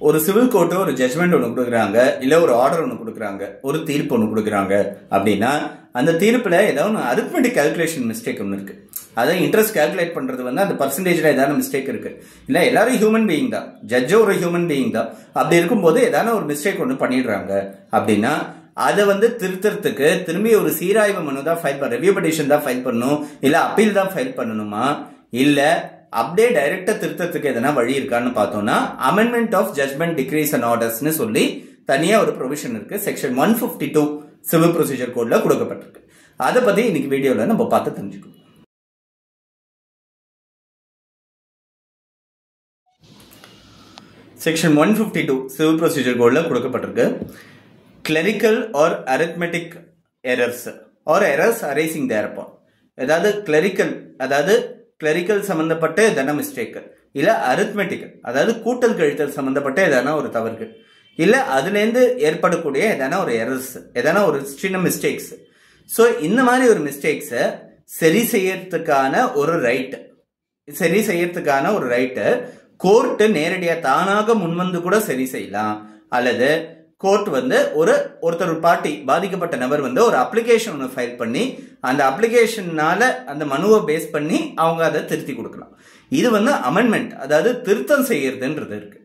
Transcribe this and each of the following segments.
ஒரு civil court ஒரு judgement ஒன்று கொடுக்குறாங்க, இல்ல ஒரு ஆர்டர் ஒன்று கொடுக்குறாங்க, ஒரு தீர்ப்பு ஒன்று கொடுக்குறாங்க அப்படின்னா அந்த தீர்ப்புல ஏதாவது அரித்மெட்டிக் கால்குலேஷன் மிஸ்டேக் ஒன்று இருக்கு. அதாவது இன்ட்ரெஸ்ட் கால்குலேட் பண்றது வந்து அந்த பர்சன்டேஜ்ல ஏதாவது மிஸ்டேக் இருக்கு. இல்ல எல்லாரும் ஹியூமன் பீயிங் தான், ஜட்ஜும் ஒரு ஹியூமன் பீயிங் தான். அப்படி இருக்கும்போது ஏதாவது ஒரு மிஸ்டேக் ஒன்று பண்ணிடுறாங்க அப்படின்னா அதை வந்து திருத்தறதுக்கு திரும்பி ஒரு சீராய்வு மனு தான் ஃபைல் பண்ண, ரிவ்யூ பெட்டிஷன் தான் ஃபைல் பண்ணணும், இல்ல அப்பீல் தான் ஃபைல் பண்ணணுமா, இல்ல அப்படியே டைரக்டா திருத்தத்துக்கு எதனா வழி இருக்கான்னு பார்த்தோம்னா amendment of judgment decrees and ஆர்டர்ஸ்னு சொல்லி தனியா ஒரு ப்ரொவிஷன் இருக்கு. செக்ஷன் 152 சிவில் ப்ரொசீஜர் கோட்ல கொடுக்கப்பட்டிருக்கு. அதை பத்தி இன்னைக்கு வீடியோல நம்ம பார்த்து தெரிஞ்சுக்கணும். செக்ஷன் 152 சிவில் ப்ரொசீஜர் கோட்ல கொடுக்கப்பட்டிருக்கு. Clerical or arithmetic errors or errors arising thereupon. அதாவது கிளரிக்கல் சம்பந்தப்பட்ட எதனா மிஸ்டேக், இல்ல அரித்மெட்டிக்கல் அதாவது கூட்டல் கழித்தல் சம்பந்தப்பட்ட எதனா ஒரு தவறுகள், இல்ல அதுல இருந்து ஏற்படக்கூடிய எதனா ஒரு எரர்ஸ், எதனா ஒரு சின்ன மிஸ்டேக்ஸ். ஸோ இந்த மாதிரி ஒரு மிஸ்டேக்ஸை சரி செய்யறதுக்கான ஒரு ரைட்டு கோர்ட்டு நேரடியா தானாக முன்வந்து கூட சரி செய்யலாம். அல்லது கோர்ட் வந்து ஒருத்தர் பார்ட்டி பாதிக்கப்பட்ட நபர் வந்து ஒரு அப்ளிகேஷன் ஒன்று ஃபைல் பண்ணி அந்த அப்ளிகேஷனால அந்த மனுவை பேஸ் பண்ணி அவங்க அதை திருத்தி கொடுக்கலாம். இது வந்து அமெண்ட்மெண்ட், அதாவது திருத்தம் செய்யறதுன்றது இருக்கு.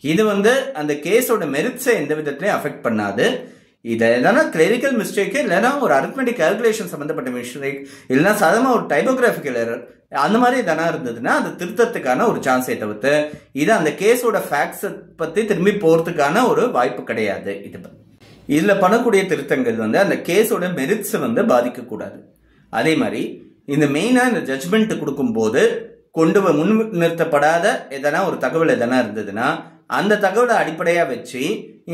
இது வந்து அந்த கேஸோட மெரிட்ஸை எந்த விதத்திலையும் அஃபெக்ட் பண்ணாது. இது எதனா கிளரிக்கல் மிஸ்டேக், இல்லைன்னா ஒரு அரித்மெட்டிக் கால்குலேஷன் சம்பந்தப்பட்ட மிஸ்டேக், இல்லைன்னா சாதாரண ஒரு டைபோகிராபிக்கல் எரர், அந்த மாதிரி எதனா இருந்ததுன்னா அது திருத்தத்துக்கான ஒரு சான்ஸை தவிர்த்து இது அந்த கேஸோட ஃபேக்ட்ஸை பத்தி திரும்பி போறதுக்கான ஒரு வாய்ப்பு கிடையாது. இதுல பண்ணக்கூடிய திருத்தங்கள் வந்து அந்த கேஸோட மெரிட்ஸை வந்து பாதிக்க கூடாது. அதே மாதிரி இந்த மெயினா இந்த ஜட்மெண்ட் கொடுக்கும் போது முன் நிறுத்தப்படாத எதனா ஒரு தகவல் எதனா இருந்ததுன்னா அந்த தகவலை அடிப்படையா வச்சு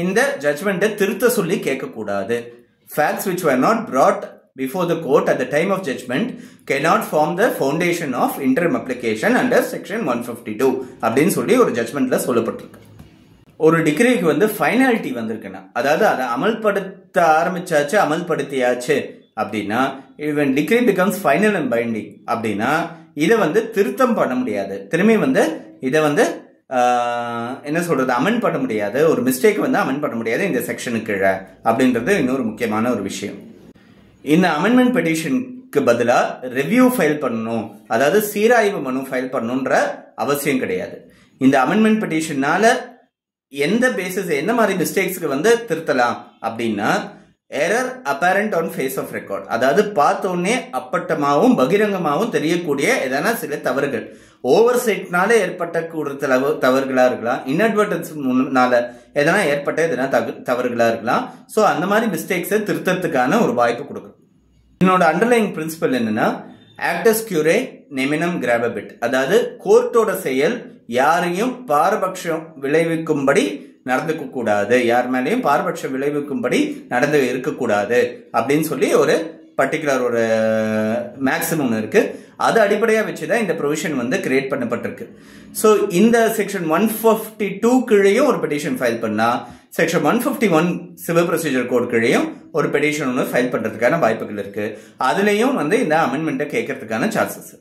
இந்த ஜட்மெண்ட்டை திருத்த சொல்லி கேட்கக்கூடாது. Facts which were not brought before the court at the time of judgment cannot form the foundation of interim application under section 152 அப்படின்னு சொல்லி ஒரு ஜட்மெண்ட்ல சொல்லப்பட்டிருக்கு. ஒரு டிகிரிக்கு வந்து ஃபைனாலிட்டி வந்திருக்குன்னா, அதாவது அதை அமல்படுத்த ஆரம்பிச்சாச்சு, அமல்படுத்தியாச்சு அப்படின்னா when decree becomes final and binding அப்படின்னா இதை வந்து திருத்தம் பண்ண முடியாது. திரும்பி வந்து இதை வந்து என்ன சொல்றது அமெண்ட் பண்ண முடியாது, ஒரு மிஸ்டேக் வந்து அமெண்ட் பண்ண முடியாது இந்த செக்ஷனுக்கு கீழே அப்படின்றது இன்னொரு முக்கியமான ஒரு விஷயம். இந்த அமெண்ட்மெண்ட் பெட்டிஷனுக்கு பதிலா ரிவ்யூ ஃபைல் பண்ணணும், அதாவது சீராய்வு மனு ஃபைல் பண்ணணுன்ற அவசியம் கிடையாது. இந்த அமெண்ட்மெண்ட் பெட்டிஷனால எந்த பேசிஸ் என்ன மாதிரி மிஸ்டேக்ஸ்க்கு வந்து திருத்தலாம் அப்படின்னா error apparent on face of record, அதாவது பார்த்தோன்னே அப்பட்டமாகவும் பகிரங்கமாகவும் தெரியக்கூடிய எதனா சில தவறுகள், ஓவர் சைட்னால ஏற்பட்ட தவறுகளா இருக்கலாம், இன்அட்வர்டன்ஸ்னால எதனா ஏற்பட்ட எதனா தவறுகளா இருக்கலாம். ஸோ அந்த மாதிரி மிஸ்டேக்ஸை திருத்தத்துக்கான ஒரு வாய்ப்பு கொடுக்கும். என்னோட அண்டர்லைங் பிரின்சிபல் என்னன்னா ஆக்டஸ் கியூரே நெமினம் கிராபபிட், அதாவது கோர்ட்டோட செயல் யாரையும் பாரபட்சம் விளைவிக்கும்படி நடந்துக்க கூடாது, யார் மேலேயும் பாரபட்சம் விளைவிக்கும்படி நடந்து இருக்கக்கூடாது அப்படின்னு சொல்லி ஒரு பர்டிகுலர் ஒரு மேக்ஸிமம் இருக்கு. அது அடிப்படையா வச்சுதான் இந்த ப்ரொவிஷன் வந்து கிரியேட் பண்ணப்பட்டிருக்கு. ஸோ இந்த செக்ஷன் 152 கீழேயும் ஒரு பெட்டிஷன் ஃபைல் பண்ணா செக்ஷன் 151 சிவில் ப்ரொசீஜர் கோட் கீழேயும் ஒரு பெட்டிஷன் ஒன்று ஃபைல் பண்றதுக்கான வாய்ப்புகள் இருக்கு. அதுலயும் வந்து இந்த அமெண்ட்மெண்ட்டை கேட்கறதுக்கான சான்சஸ்